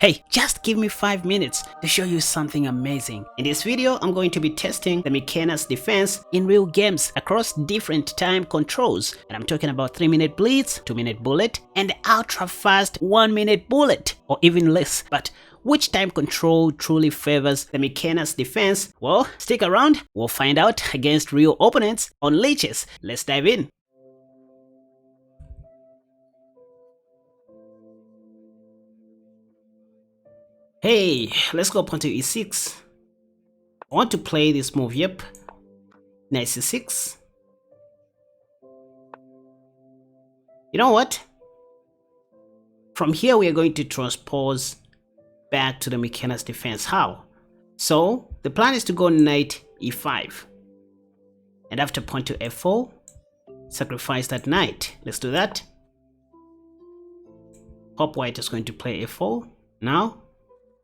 Hey, just give me 5 minutes to show you something amazing. In this video, I'm going to be testing the Magnus defense in real games across different time controls. And I'm talking about 3-minute blitz, 2-minute bullet, and ultra fast 1-minute bullet, or even less. But which time control truly favors the Magnus defense? Well, stick around, we'll find out against real opponents on leeches. Let's dive in. Hey, let's go pawn to e6. I want to play this move, yep. Knight c6. You know what? From here we are going to transpose back to the Magnus defense. How? So the plan is to go knight e5. And after pawn to f4, sacrifice that knight. Let's do that. Pop white is going to play f4 now.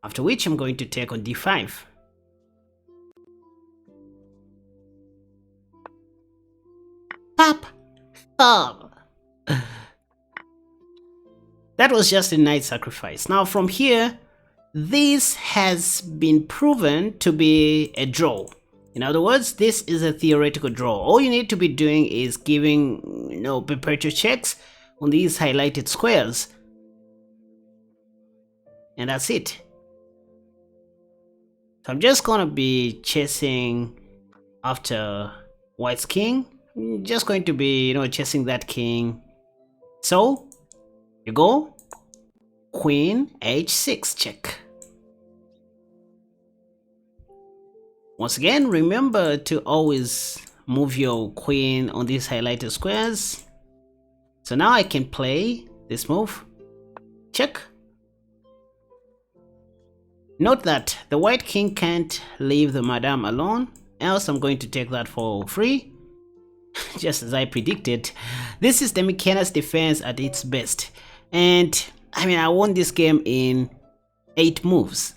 After which I'm going to take on d5. Pop! Oh! That was just a knight sacrifice. Now from here, this has been proven to be a draw. In other words, this is a theoretical draw. All you need to be doing is giving, perpetual checks on these highlighted squares. And that's it. So I'm just gonna be chasing after white's king. I'm just going to be, chasing that king. So you go queen h6 check. Once again, remember to always move your queen on these highlighted squares. So now I can play this move. Check. Note that the white king can't leave the madame alone, else I'm going to take that for free. Just as I predicted. This is the Magnus defense at its best. And I won this game in 8 moves.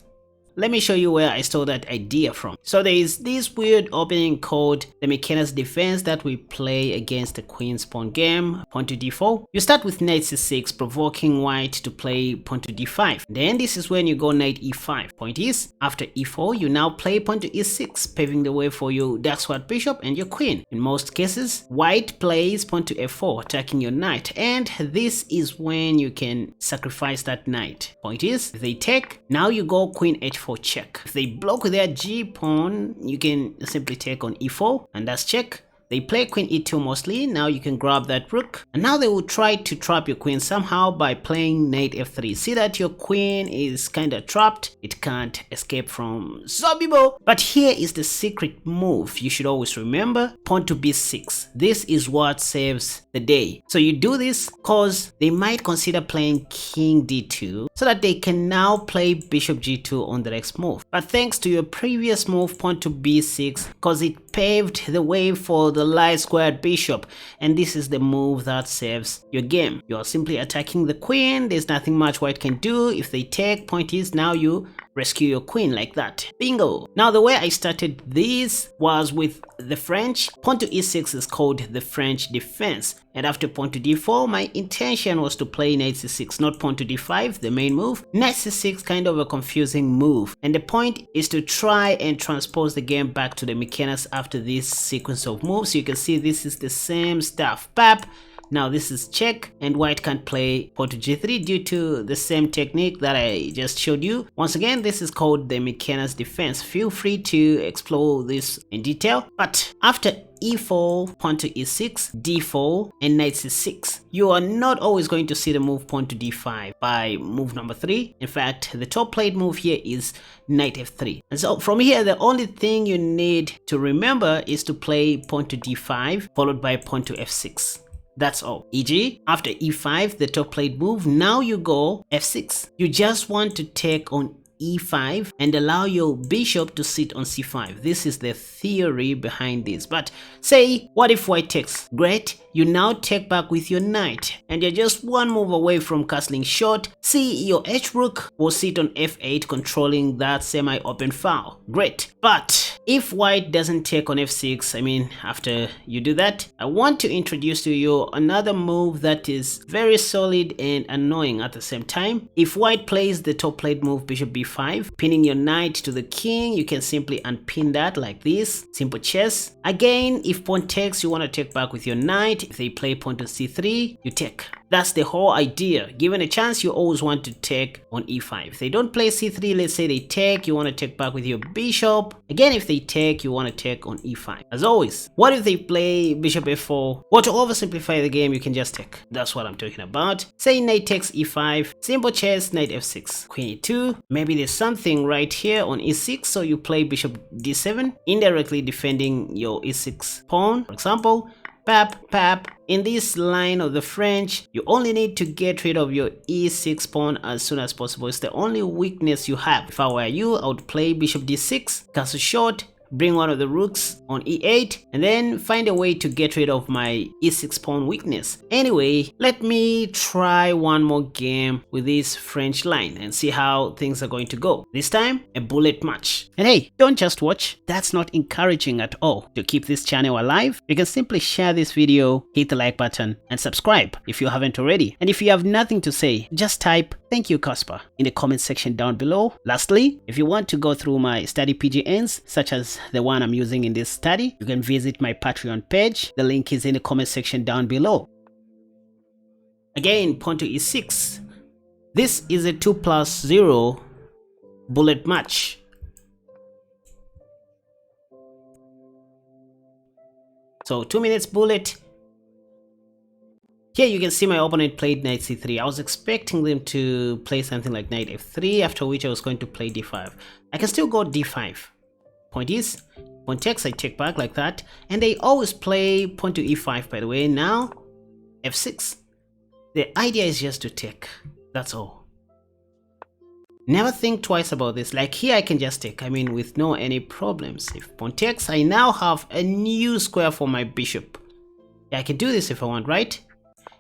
Let me show you where I stole that idea from. So there is this weird opening called the Magnus defense that we play against the queen's pawn game, pawn to d4. You start with knight c6, provoking white to play pawn to d5. Then this is when you go knight e5. Point is, after e4, you now play pawn to e6, paving the way for your dark sword bishop and your queen. In most cases, white plays pawn to f4, attacking your knight, and this is when you can sacrifice that knight. Point is, if they take, now you go queen h4 check. If they block with their g pawn, you can simply take on e4, and that's check. They play queen e2 mostly. Now you can grab that rook, and now they will try to trap your queen somehow by playing knight f3. See that your queen is kind of trapped, it can't escape from Zobibo. But here is the secret move you should always remember: pawn to b6. This is what saves the day. So you do this cause they might consider playing king d2 so that they can now play bishop g2 on the next move. But thanks to your previous move, pawn to b6, cause it paved the way for the light squared bishop, and this is the move that saves your game. You are simply attacking the queen. There's nothing much white can do. If they take, point is now you rescue your queen like that. Bingo! Now the way I started this was with the French. Pawn to e6 is called the French defense, and after pawn to d4, my intention was to play knight c6, not pawn to d5, the main move. Knight c6, kind of a confusing move, and the point is to try and transpose the game back to the Magnus after this sequence of moves. So you can see this is the same stuff. Pap. Now this is check, and white can't play pawn to g3 due to the same technique that I just showed you. Once again, this is called the Magnus defense. Feel free to explore this in detail. But after e4, pawn to e6, d4, and knight c6, you are not always going to see the move pawn to d5 by move number 3. In fact, the top played move here is knight f3. And so from here, the only thing you need to remember is to play pawn to d5 followed by pawn to f6. That's all. E.g., after e5, the top played move, now you go f6. You just want to take on e5 and allow your bishop to sit on c5. This is the theory behind this. But say, what if white takes? Great, you now take back with your knight, and you're just one move away from castling short. See, your h-rook will sit on f8, controlling that semi-open file. Great. But if white doesn't take on f6, I mean, after you do that, I want to introduce to you another move that is very solid and annoying at the same time. If white plays the top played move bishop b5, pinning your knight to the king, you can simply unpin that like this. Simple chess. Again, if pawn takes, you want to take back with your knight. If they play pawn to c3, you take. That's the whole idea. Given a chance, you always want to take on e5. If they don't play c3, let's say they take, you want to take back with your bishop. Again, if they take, you want to take on e5. As always, what if they play bishop f4? Well, to oversimplify the game, you can just take. That's what I'm talking about. Say knight takes e5, simple chess, knight f6, queen e2. Maybe there's something right here on e6, so you play bishop d7, indirectly defending your e6 pawn. For example, pap, pap. In this line of the French, you only need to get rid of your e6 pawn as soon as possible. It's the only weakness you have. If I were you, I would play bishop d6, castle short, bring one of the rooks on e8, and then find a way to get rid of my e6 pawn weakness. Anyway, let me try one more game with this French line and see how things are going to go. This time, a bullet match. And hey, don't just watch. That's not encouraging at all. To keep this channel alive, you can simply share this video, hit the like button, and subscribe if you haven't already. And if you have nothing to say, just type "Thank you, Kaspa" in the comment section down below. Lastly, if you want to go through my study PGNs, such as the one I'm using in this study, you can visit my Patreon page. The link is in the comment section down below. Again, pawn to e6. This is a 2+0 bullet match. So 2 minutes bullet. Here you can see my opponent played knight c3. I was expecting them to play something like knight f3, after which I was going to play d5. I can still go d5. Point is, pawn takes, I take back like that. And they always play pawn to e5, by the way. Now, f6. The idea is just to take. That's all. Never think twice about this. Like here, I can just take. I mean, with no any problems. If pawn takes, I now have a new square for my bishop. Yeah, I can do this if I want, right?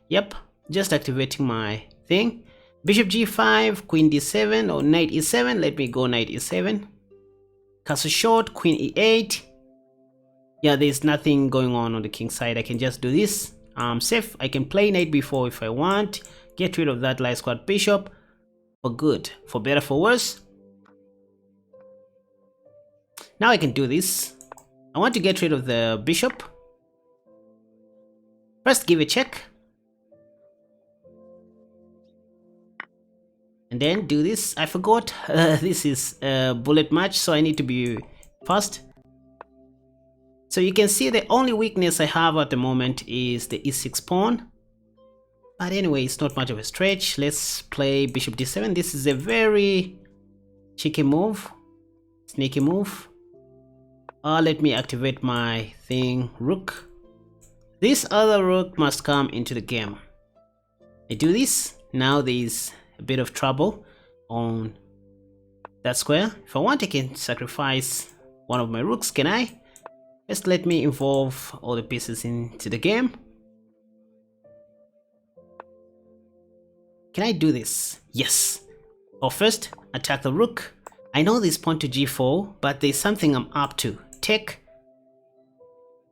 Yep, just activating my thing. Bishop g5, queen d7, or knight e7. Let me go knight e7. Castle short, queen e8. Yeah, there's nothing going on the king side. I can just do this. I'm safe. I can play knight b4 if I want. Get rid of that light squad bishop. For good, for better, for worse. Now I can do this. I want to get rid of the bishop. First, give a check. And then do this. I forgot this is a bullet match, so I need to be fast. So you can see the only weakness I have at the moment is the e6 pawn. But anyway, it's not much of a stretch. Let's play bishop d7. This is a very cheeky move, sneaky move. Let me activate my thing, rook. This other rook must come into the game. I do this. Now there's a bit of trouble on that square. If I want, I can sacrifice one of my rooks. Can I? Just let me involve all the pieces into the game. Can I do this? Yes. Or first, attack the rook. I know this pawn to g4, but there's something I'm up to. Take,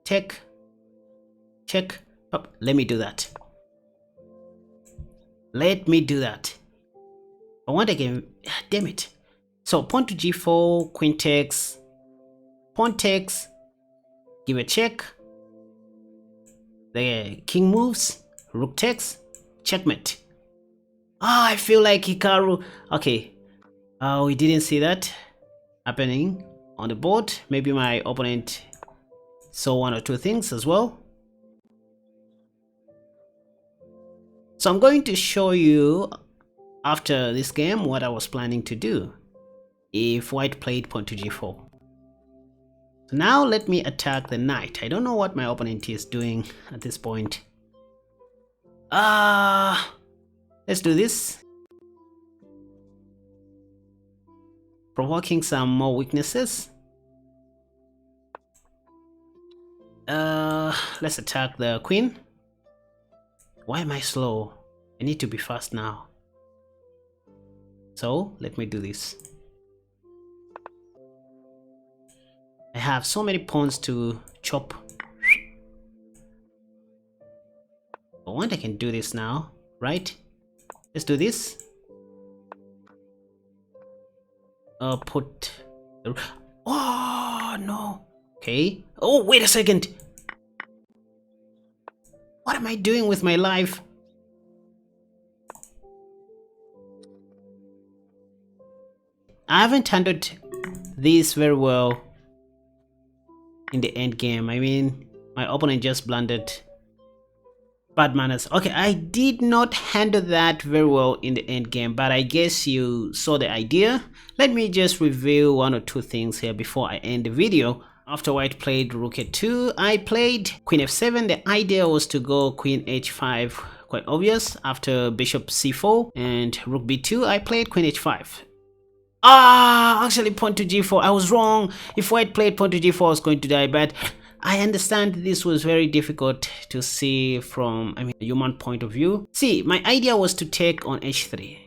take, check. Oh, let me do that. Let me do that. I want again. Damn it. So pawn to g4, queen takes, pawn takes, give a check. The king moves, rook takes, checkmate. I feel like Hikaru. Okay. We didn't see that happening on the board. Maybe my opponent saw one or two things as well. So I'm going to show you after this game what I was planning to do if white played pawn to g4. So now let me attack the knight. I don't know what my opponent is doing at this point. Let's do this. Provoking some more weaknesses. Let's attack the queen. Why am I slow? I need to be fast now. So let me do this. I have so many pawns to chop. I want I can do this now, right? Let's do this. Put. Oh no. Okay. Oh, wait a second. What am I doing with my life? I haven't handled this very well in the end game. I mean, my opponent just blundered. Bad manners. Okay, I did not handle that very well in the end game, but I guess you saw the idea. Let me just review one or two things here before I end the video. After white played rook a2, I played queen f7. The idea was to go queen h5, quite obvious. After bishop c4 and rook b2, I played queen h5. Actually pawn to g4. I was wrong. If white played pawn to g4, I was going to die, but I understand this was very difficult to see from a human point of view. See, my idea was to take on h3.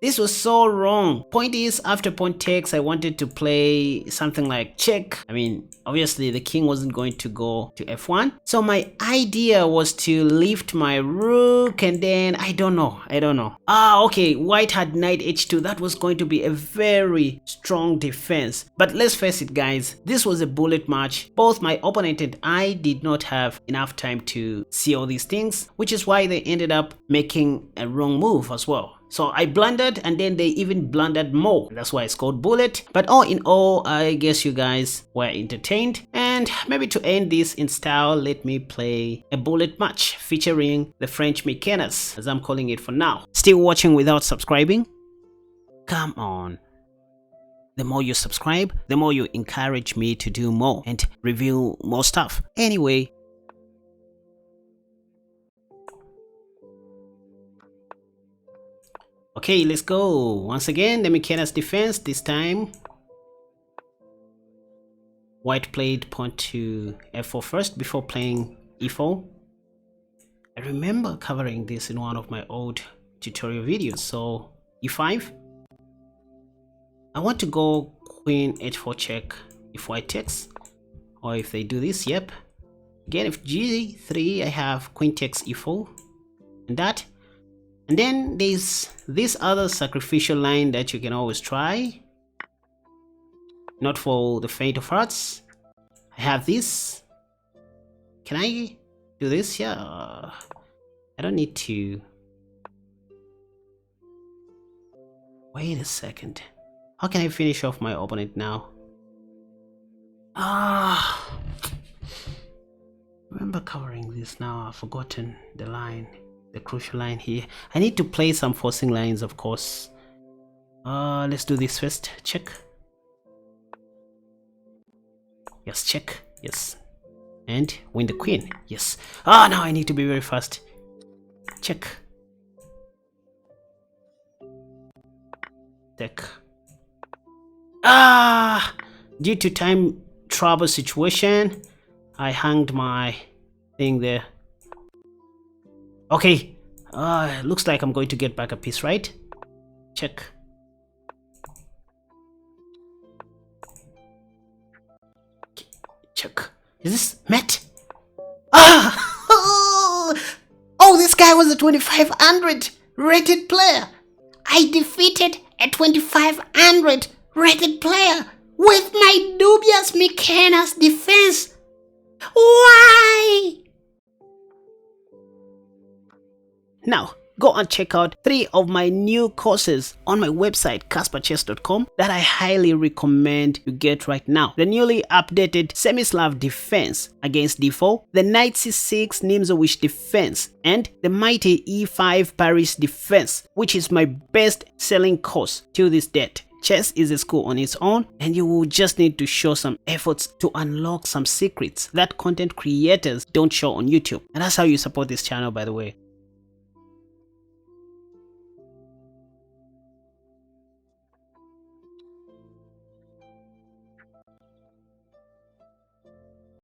This was so wrong. Point is, after pawn takes, I wanted to play something like check. I mean, obviously the king wasn't going to go to f1. So my idea was to lift my rook and then I don't know. Okay, white had knight h2. That was going to be a very strong defense. But let's face it, guys, this was a bullet match. Both my opponent and I did not have enough time to see all these things, which is why they ended up making a wrong move as well. So I blundered and then they even blundered more. That's why I scored bullet. But all in all, I guess you guys were entertained. And maybe to end this in style, let me play a bullet match featuring the French Mechanus, as I'm calling it for now. Still watching without subscribing? Come on. The more you subscribe, the more you encourage me to do more and review more stuff. Anyway. Okay, let's go. Once again, the Mechanus defense. This time, white played pawn to f4 first before playing e4. I remember covering this in one of my old tutorial videos. So e5. I want to go queen h4 check if white takes, or if they do this, yep. Again, if g3, I have queen takes e4 and that. And then there's this other sacrificial line that you can always try. Not for the faint of hearts. I have this. Can I do this? Yeah. I don't need to. Wait a second. How can I finish off my opponent now? Remember covering this now. I've forgotten the line. The crucial line here. I need to play some forcing lines, of course. Let's do this first. Check. Yes, check. Yes. And win the queen. Yes. Now I need to be very fast. Check. Check. Due to time trouble situation, I hanged my thing there. Okay, looks like I'm going to get back a piece, right? Check. Check. Is this met? Oh, this guy was a 2500 rated player. I defeated a 2500 rated player with my dubious Mechanus defense. Why? Now, go and check out 3 of my new courses on my website, KaspaChess.com, that I highly recommend you get right now. The newly updated Semi-Slav defense against d4, the Knight c6 Nimzowitsch defense, and the mighty e5 Paris defense, which is my best selling course till this date. Chess is a school on its own, and you will just need to show some efforts to unlock some secrets that content creators don't show on YouTube. And that's how you support this channel, by the way.